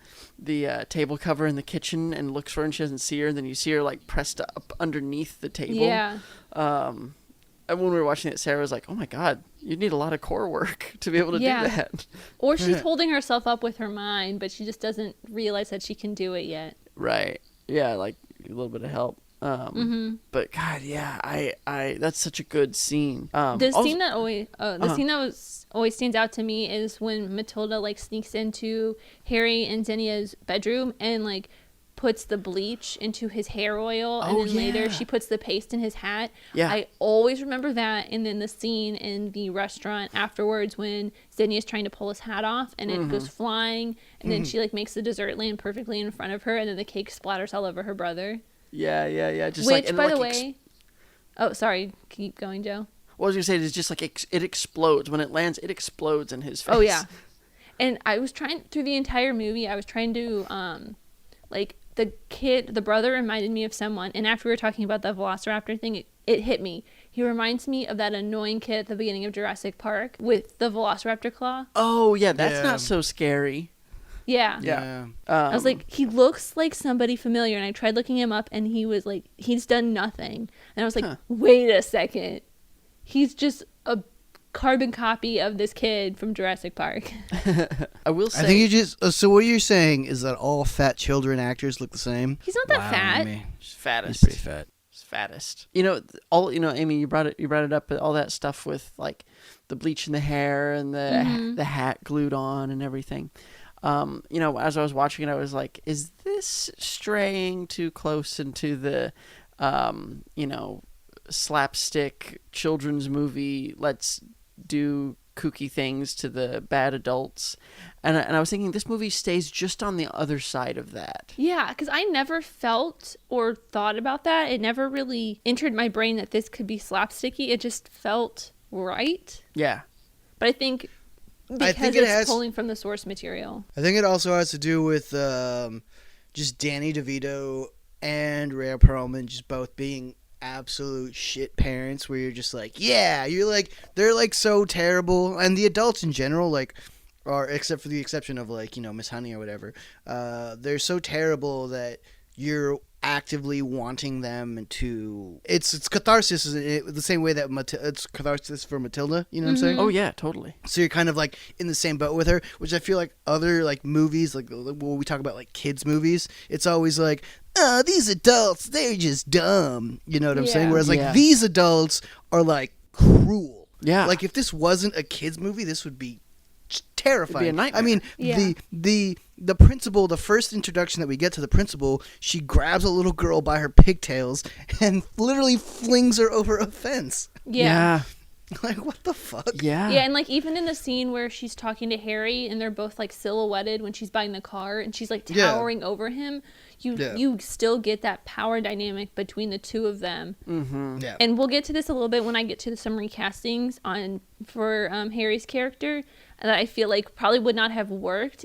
table cover in the kitchen and looks for her and she doesn't see her, and then you see her like pressed up underneath the table. Yeah. And when we were watching it, Sarah was like, oh my God, you need a lot of core work to be able to do that. Or she's holding herself up with her mind, but she just doesn't realize that she can do it yet. Right. Yeah, like a little bit of help. But God, yeah, I that's such a good scene. Scene that always stands out to me is when Matilda like sneaks into Harry and Zinnia's bedroom and like puts the bleach into his hair oil, and then later she puts the paste in his hat. Yeah. I always remember that. And then the scene in the restaurant afterwards when Zinnia's trying to pull his hat off and it goes flying, and then she like makes the dessert land perfectly in front of her, and then the cake splatters all over her brother. Yeah. Just Which, like, by the way, oh, sorry, keep going, Joe. What I was gonna say is just like it explodes when it lands. It explodes in his face. Oh yeah, and I was trying through the entire movie. I was trying to like the brother reminded me of someone, and after we were talking about the Velociraptor thing, it hit me. He reminds me of that annoying kid at the beginning of Jurassic Park with the Velociraptor claw. Oh yeah, that's not so scary. Yeah. I was like, he looks like somebody familiar, and I tried looking him up, and he was like, he's done nothing. And I was like, wait a second. He's just a carbon copy of this kid from Jurassic Park. I will say. I think you just. So what you're saying is that all fat children actors look the same? He's not that fat. Amy. He's fattest. He's pretty fat. He's fattest. You know, Amy, you brought it up, all that stuff with like the bleach in the hair and the hat glued on and everything. You know, as I was watching it, I was like, is this straying too close into the, you know, slapstick children's movie, let's do kooky things to the bad adults? And I was thinking this movie stays just on the other side of that. Yeah, because I never felt or thought about that. It never really entered my brain that this could be slapsticky. It just felt right. Yeah. But I think Because it's pulling from the source material. I think it also has to do with just Danny DeVito and Rhea Perlman just both being absolute shit parents, where you're just like, yeah, you're like, they're like so terrible, and the adults in general, like, or except for the exception of like, you know, Miss Honey or whatever, they're so terrible that you're actively wanting them to. It's catharsis the same way that it's catharsis for Matilda. You know what I'm saying? Oh yeah, totally. So you're kind of like in the same boat with her, which I feel like other like movies, like when we talk about like kids movies, it's always like, these adults, they're just dumb. You know what I'm saying? Whereas like these adults are like cruel. Yeah. Like if this wasn't a kids movie, this would be terrifying. It'd be a nightmare. I mean, the principal, the first introduction that we get to the principal, she grabs a little girl by her pigtails and literally flings her over a fence. Yeah. Like, what the fuck? Yeah. Yeah, and like even in the scene where she's talking to Harry and they're both like silhouetted when she's buying the car and she's like towering over him, you still get that power dynamic between the two of them. Mm-hmm. Yeah. And we'll get to this a little bit when I get to some recastings for Harry's character that I feel like probably would not have worked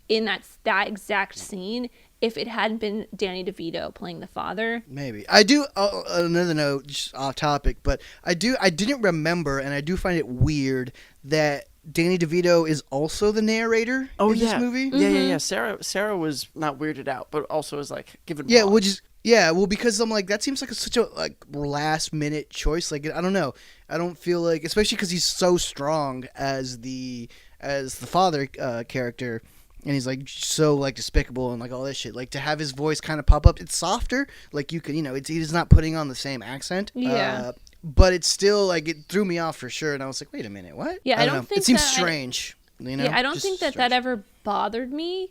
in that exact scene if it hadn't been Danny DeVito playing the father. Maybe. I do, another note, just off topic, but I didn't remember, and I do find it weird that Danny DeVito is also the narrator in this movie. Yeah. Sarah was not weirded out, but also was like given. Yeah, pause. which is well, because I'm like, that seems like such a like last minute choice. Like, I don't know, I don't feel like, especially because he's so strong as the father character, and he's like so like despicable and like all that shit. Like to have his voice kind of pop up, it's softer. Like you can, he's not putting on the same accent. Yeah. But it's still like, it threw me off for sure, and I was like, wait a minute, what? Yeah, I don't know. think it seems that strange. Yeah, I don't think that strange. ever bothered me.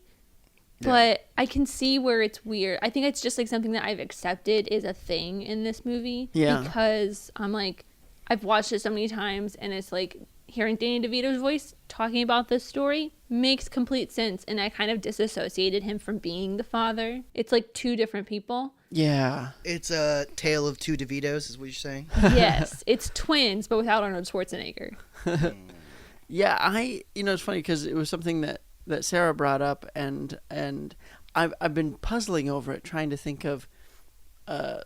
But I can see where it's weird. I think it's just like something that I've accepted is a thing in this movie. Yeah. Because I'm like, I've watched it so many times, and it's like hearing Danny DeVito's voice talking about this story makes complete sense. And I kind of disassociated him from being the father. It's like two different people. Yeah. It's a tale of two DeVitos, is what you're saying? Yes, it's twins, but without Arnold Schwarzenegger. Yeah, it's funny because it was something that Sarah brought up, and I've been puzzling over it, trying to think of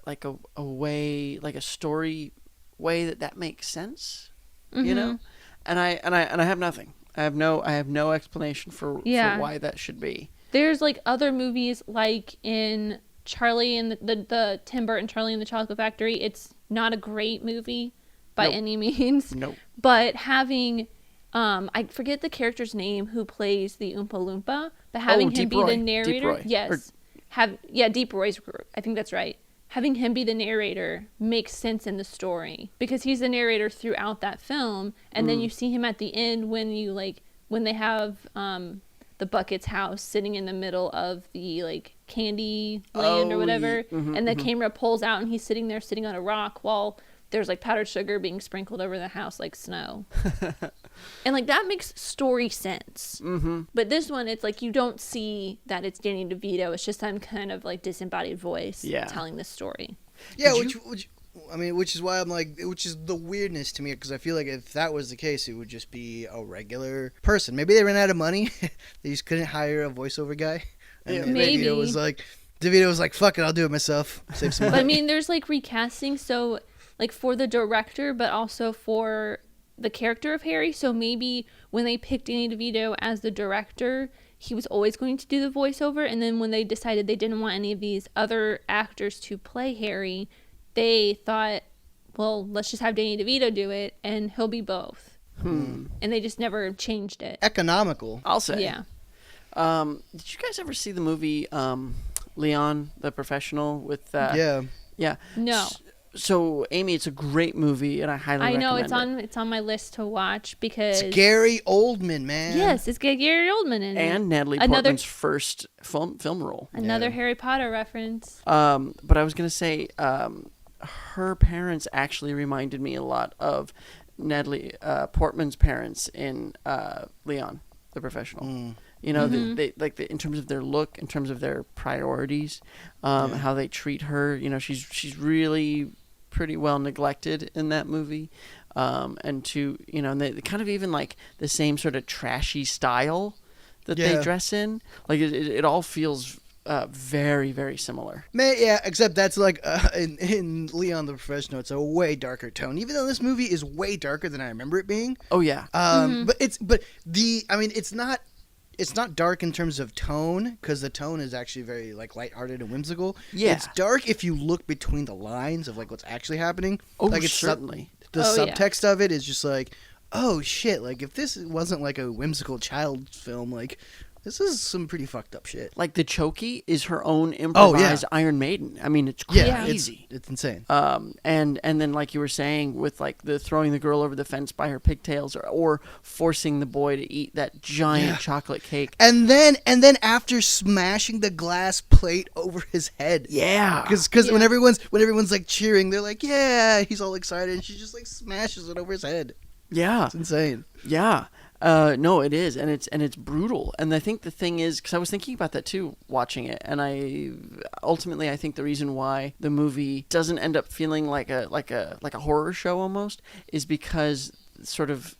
like a way, like a story way that makes sense, you know, and I have nothing. I have no explanation for why that should be. There's like other movies like in Charlie and the Tim Burton Charlie and the Chocolate Factory. It's not a great movie by any means. Nope. But having I forget the character's name who plays the Oompa Loompa, but having him be the narrator. Deep Roy. Yes. Deep Roy's group. I think that's right. Having him be the narrator makes sense in the story because he's the narrator throughout that film, and then you see him at the end when they have the Bucket's house sitting in the middle of the like candy land or whatever, and the camera pulls out and he's sitting there sitting on a rock while there's like powdered sugar being sprinkled over the house like snow. And like that makes story sense. But this one, it's like you don't see that it's Danny DeVito. It's just some kind of like disembodied voice telling the story. Yeah, which is why I'm like, which is the weirdness to me, because I feel like if that was the case, it would just be a regular person. Maybe they ran out of money. They just couldn't hire a voiceover guy. And maybe. DeVito was like, fuck it, I'll do it myself. Save some money. But I mean, there's like recasting, so like for the director, but also for the character of Harry. So maybe when they picked Danny DeVito as the director, he was always going to do the voiceover. And then when they decided they didn't want any of these other actors to play Harry, they thought, well, let's just have Danny DeVito do it and he'll be both. And they just never changed it. Economical, I'll say. Yeah. Did you guys ever see the movie Leon the Professional with yeah. No. So Amy, it's a great movie and I highly recommend it. I know it's on my list to watch because it's Gary Oldman, man. Yes, it's got Gary Oldman in it. And Natalie Portman's first film role. Another Harry Potter reference. But I was gonna say, her parents actually reminded me a lot of Natalie Portman's parents in Leon the Professional. You know, they in terms of their look, in terms of their priorities, how they treat her. You know, she's really pretty well neglected in that movie. and to, and they kind of even like the same sort of trashy style that they dress in. Like it all feels very, very similar. Yeah, except that's like in Leon the Professional, it's a way darker tone. Even though this movie is way darker than I remember it being. Oh yeah. It's not dark in terms of tone, because the tone is actually very like lighthearted and whimsical. Yeah. It's dark if you look between the lines of like what's actually happening. Oh, like it's certainly. The subtext of it is just like, oh shit! Like if this wasn't like a whimsical child film, like this is some pretty fucked up shit. Like the Chokey is her own improvised Iron Maiden. I mean, it's crazy. It's insane. And then like you were saying with like the throwing the girl over the fence by her pigtails, or forcing the boy to eat that giant chocolate cake. And then after smashing the glass plate over his head. Yeah. Because when everyone's like cheering, they're like, yeah, he's all excited, and she just like smashes it over his head. Yeah. It's insane. Yeah. No, it is, and it's brutal. And I think the thing is, because I was thinking about that too, watching it, and I think the reason why the movie doesn't end up feeling like a horror show almost is because sort of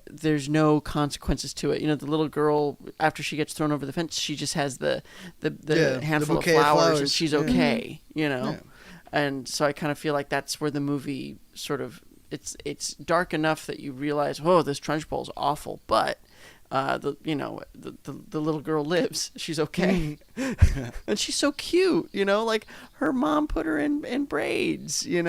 there's no consequences to it. The little girl, after she gets thrown over the fence, she just has the handful of flowers, and she's okay. Yeah. And so I kind of feel like that's where the movie sort of. It's dark enough that you realize, oh, this trench bowl's awful, but the little girl lives. She's okay, and she's so cute. Like her mom put her in braids. Amy,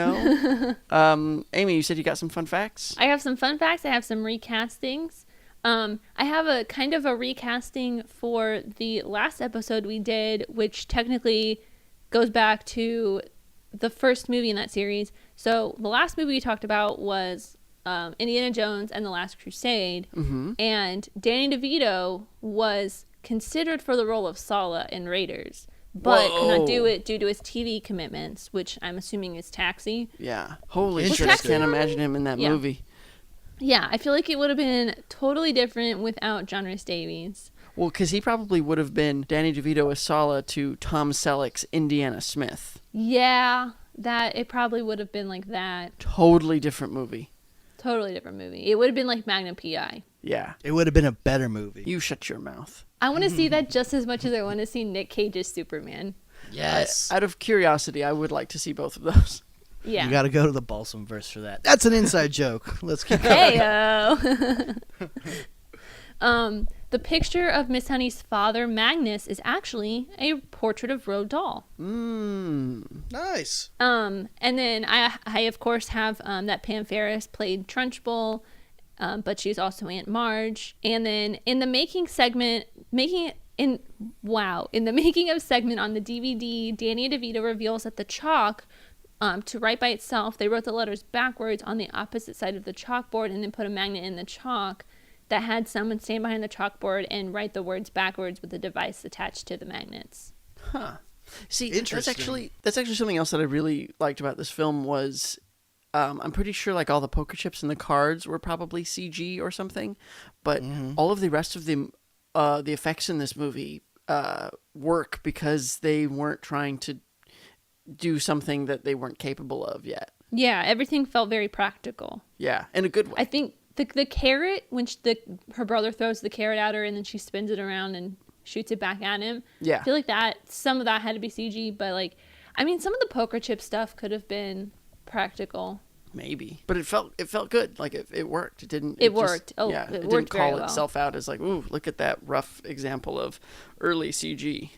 you said you got some fun facts. I have some fun facts. I have some recastings. I have a kind of a recasting for the last episode we did, which technically goes back to the first movie in that series. So the last movie we talked about was Indiana Jones and the Last Crusade, and Danny DeVito was considered for the role of Sala in Raiders, but could not do it due to his TV commitments, which I'm assuming is Taxi. Yeah, holy shit! I can't imagine him in that movie. Yeah, I feel like it would have been totally different without John Rhys Davies. Well, because he probably would have been Danny DeVito as Sala to Tom Selleck's Indiana Smith. Yeah, it probably would have been like that. Totally different movie. It would have been like Magnum P.I. Yeah. It would have been a better movie. You shut your mouth. I want to see that just as much as I want to see Nick Cage's Superman. Yes. Out of curiosity, I would like to see both of those. Yeah. You got to go to the Balsam verse for that. That's an inside joke. Let's keep going. Heyo. The picture of Miss Honey's father, Magnus, is actually a portrait of Roald Dahl. Nice. And then I of course have that Pam Ferris played Trunchbull, but she's also Aunt Marge. And then in the making of segment on the DVD, Danny DeVito reveals that the chalk to write by itself, they wrote the letters backwards on the opposite side of the chalkboard and then put a magnet in the chalk that had someone stand behind the chalkboard and write the words backwards with a device attached to the magnets. Huh. See, that's actually something else that I really liked about this film was I'm pretty sure like all the poker chips and the cards were probably CG or something, but all of the rest of the effects in this movie work because they weren't trying to do something that they weren't capable of yet. Yeah, everything felt very practical. Yeah, in a good way. I think the carrot, when her brother throws the carrot at her and then she spins it around and shoots it back at him. Yeah. I feel like some of that had to be CG, but some of the poker chip stuff could have been practical. Maybe, but it felt good. Like it worked. It didn't. It worked. It didn't worked call very well. itself out as like, ooh, look at that rough example of early CG.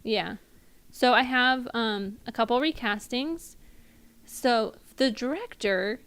Yeah. So I have a couple recastings. So the director,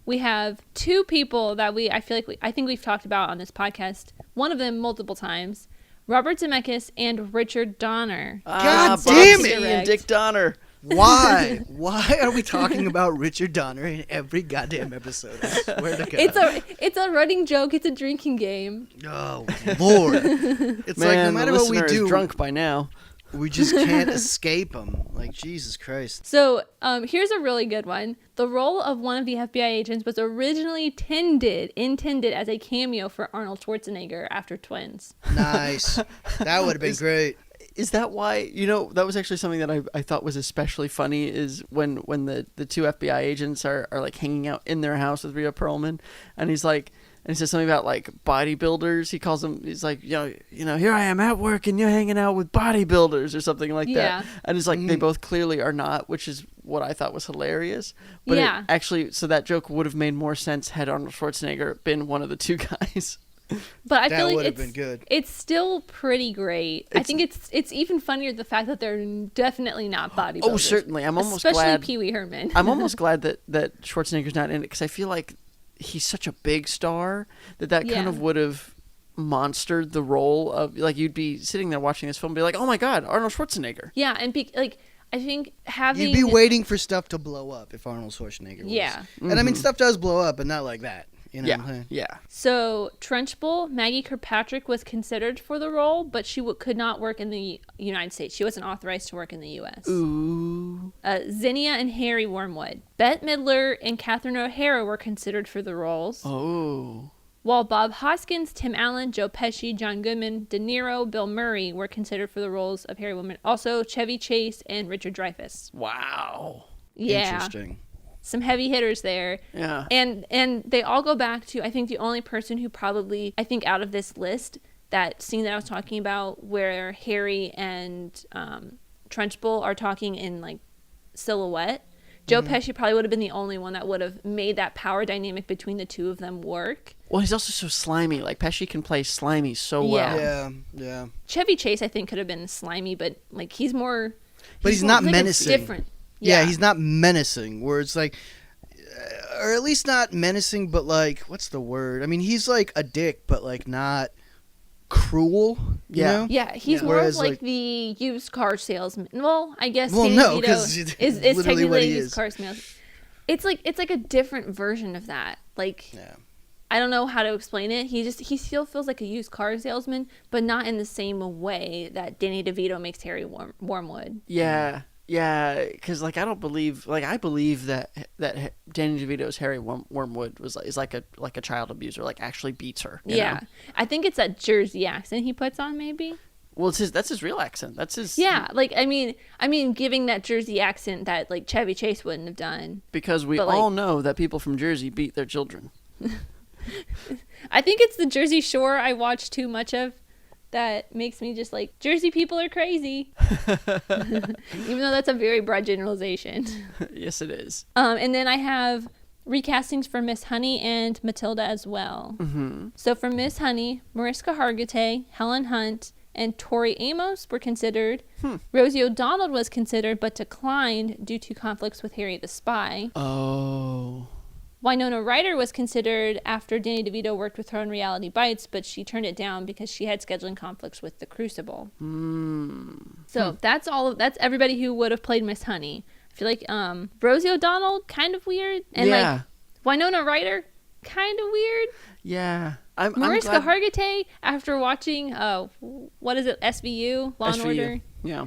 we have two people that I think we've talked about on this podcast. One of them multiple times, Robert Zemeckis and Richard Donner. God damn it! And Dick Donner. Why? Why are we talking about Richard Donner in every goddamn episode? I swear to God. It's a running joke. It's a drinking game. Oh Lord! It's Man, like no matter the what we listener do, is drunk by now. we just can't escape him. Like Jesus Christ. So here's a really good one. The role of one of the FBI agents was originally intended as a cameo for Arnold Schwarzenegger after Twins. Nice. That would have been great. Is that why, that was actually something that I thought was especially funny is when the two FBI agents are like hanging out in their house with Rhea Perlman, and he says something about like bodybuilders. He calls them, he's like, here I am at work and you're hanging out with bodybuilders or something like that. And it's like, they both clearly are not, which is what I thought was hilarious. But it actually, so that joke would have made more sense had Arnold Schwarzenegger been one of the two guys. But I feel that like would have been good. It's still pretty great. I think it's even funnier the fact that they're definitely not bodybuilders. Oh, certainly. I'm almost especially glad. Pee Wee Herman. I'm almost glad that Schwarzenegger's not in it, because I feel like he's such a big star that kind of would have monstered the role of, like, you'd be sitting there watching this film and be like, oh my God, Arnold Schwarzenegger. Yeah, and I think having... You'd be waiting for stuff to blow up if Arnold Schwarzenegger was. Yeah. Mm-hmm. And I mean, stuff does blow up, but not like that. Yeah. So Trunchbull, Maggie Kirkpatrick was considered for the role, but she could not work in the United States. She wasn't authorized to work in the U.S. Ooh. Zinnia and Harry Wormwood. Bette Midler and Catherine O'Hara were considered for the roles. Oh. While Bob Hoskins, Tim Allen, Joe Pesci, John Goodman, De Niro, Bill Murray were considered for the roles of Harry Wormwood. Also Chevy Chase and Richard Dreyfuss. Wow. Yeah. Interesting. Some heavy hitters there. Yeah. And they all go back to, I think the only person who probably, I think out of this list, that scene that I was talking about where Harry and Trunchbull are talking in like silhouette, Joe Pesci probably would have been the only one that would have made that power dynamic between the two of them work. Well, he's also so slimy. Like, Pesci can play slimy so well. Yeah. Chevy Chase, I think, could have been slimy, but like he's more... But he's not menacing. Different. Yeah, he's not menacing, where it's like, or at least not menacing, but like, what's the word? I mean, he's like a dick, but like not cruel. You know? Yeah, he's more Whereas, of like the used car salesman. Well, I guess well, Danny no, DeVito because is literally technically what a he used is. car salesman. It's like a different version of that. Like, I don't know how to explain it. He still feels like a used car salesman, but not in the same way that Danny DeVito makes Harry Wormwood. Yeah, because like I believe that Danny DeVito's Harry Wormwood is like a child abuser, like actually beats her. You know? I think it's that Jersey accent he puts on, maybe. Well, that's his real accent. That's his. Yeah, like I mean, giving that Jersey accent that like Chevy Chase wouldn't have done. Because we all know that people from Jersey beat their children. I think it's the Jersey Shore I watch too much of. That makes me just like, Jersey people are crazy. Even though that's a very broad generalization. Yes, it is. And then I have recastings for Miss Honey and Matilda as well. Mm-hmm. So for Miss Honey, Mariska Hargitay, Helen Hunt, and Tori Amos were considered. Rosie O'Donnell was considered, but declined due to conflicts with Harry the Spy. Oh. Wynonna Writer was considered after Danny DeVito worked with her on Reality Bites, but she turned it down because she had scheduling conflicts with The Crucible. So that's everybody who would have played Miss Honey. I feel like Rosie O'Donnell, kind of weird, and like Wynonna Writer, kind of weird. Yeah, Mariska Hargitay, after watching what is it, SVU, Law and Order. Yeah.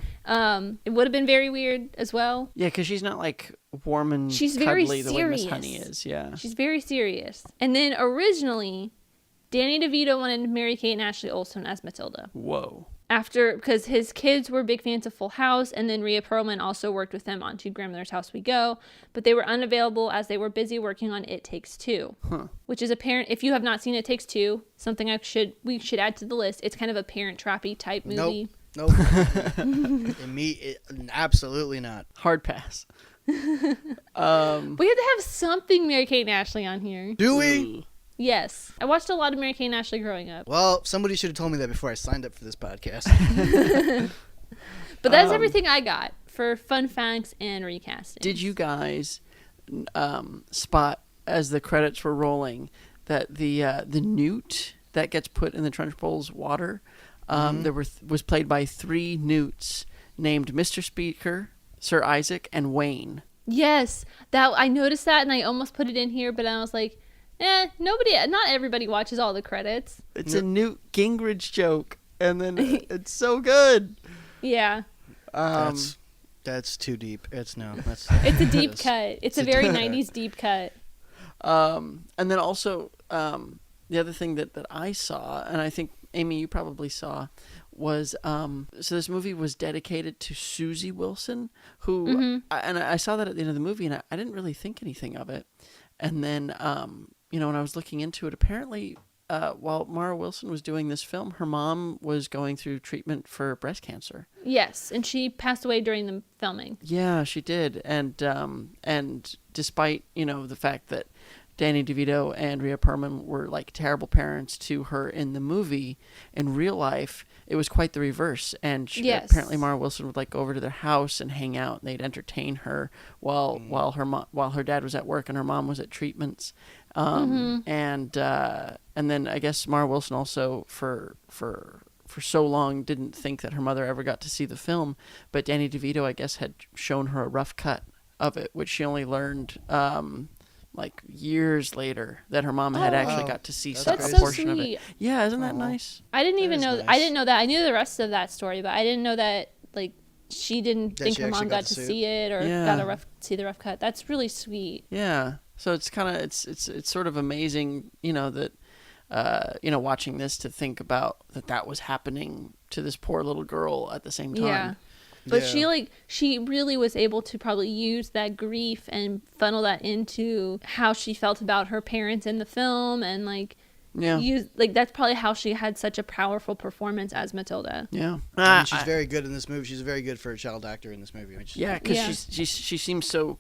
It would have been very weird as well. Yeah, because she's not like warm and she's cuddly very the way Miss Honey is. Yeah. She's very serious. And then originally, Danny DeVito wanted Mary-Kate and Ashley Olsen as Matilda. Whoa. Because his kids were big fans of Full House, and then Rhea Perlman also worked with them on To Grandmother's House We Go, but they were unavailable as they were busy working on It Takes Two, which is a parent. If you have not seen It Takes Two, something we should add to the list. It's kind of a Parent Trappy type movie. Nope. Absolutely not. Hard pass. We have to have something Mary-Kate and Ashley on here. Do we? Yes. I watched a lot of Mary-Kate and Ashley growing up. Well, somebody should have told me that before I signed up for this podcast. But that's everything I got for fun facts and recasting. Did you guys spot, as the credits were rolling, that the newt that gets put in the Trunchbull's water was played by 3 newts named Mr. Speaker, Sir Isaac, and Wayne? Yes, I noticed that, and I almost put it in here, but I was like, not everybody watches all the credits. It's a Newt Gingrich joke, and then it's so good. Yeah. That's too deep. It's a deep cut. It's a very 90s deep cut. And then also, the other thing that I saw, and I think, Amy, you probably saw, was so this movie was dedicated to Susie Wilson, who and I saw that at the end of the movie, and I didn't really think anything of it. And then when I was looking into it, apparently while Mara Wilson was doing this film, her mom was going through treatment for breast cancer. Yes, and she passed away during the filming. Yeah, she did. And despite, the fact that Danny DeVito and Rhea Perlman were like terrible parents to her in the movie, in real life, it was quite the reverse. And apparently Mara Wilson would like go over to their house and hang out, and they'd entertain her while her dad was at work and her mom was at treatments. And then I guess Mara Wilson also for so long didn't think that her mother ever got to see the film, but Danny DeVito, I guess, had shown her a rough cut of it, which she only learned like years later, that her mom had actually got to see some portion of it. Yeah, isn't that nice? I didn't even know. Nice. I didn't know that. I knew the rest of that story, but I didn't know that like she didn't think her mom got to see it or got see the rough cut. That's really sweet. Yeah. So it's kind of it's sort of amazing, that watching this, to think about that was happening to this poor little girl at the same time. Yeah. But she really was able to probably use that grief and funnel that into how she felt about her parents in the film, and that's probably how she had such a powerful performance as Matilda. Yeah. I mean, she's very good in this movie. She's very good for a child actor in this movie. Because she seems so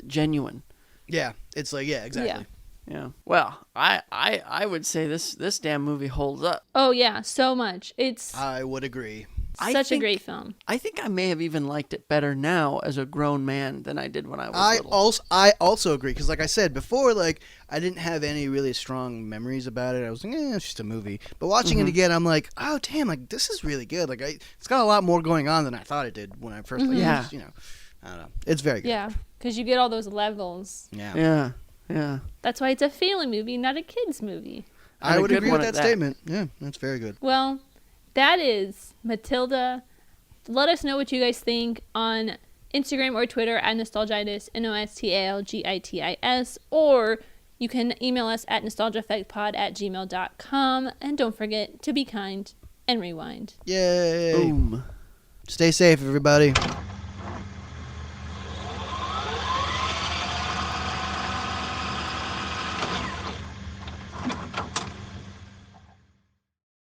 genuine. Yeah, it's like exactly. Yeah. Well, I would say this damn movie holds up. Oh yeah, so much. I would agree. Such a great film. I think I may have even liked it better now as a grown man than I did when I was little. I also agree, because like I said before, like I didn't have any really strong memories about it. I was like, it's just a movie. But watching it again, I'm like, oh damn, like this is really good. Like it's got a lot more going on than I thought it did when I first I don't know. It's very good. Yeah, because you get all those levels. Yeah. That's why it's a family movie, not a kids movie. I would agree with that statement. Yeah, that's very good. Well, that is Matilda. Let us know what you guys think on Instagram or Twitter at Nostalgitis, NOSTALGITIS, or you can email us at nostalgiaeffectpod@gmail.com. And don't forget to be kind and rewind. Yay! Boom. Stay safe, everybody.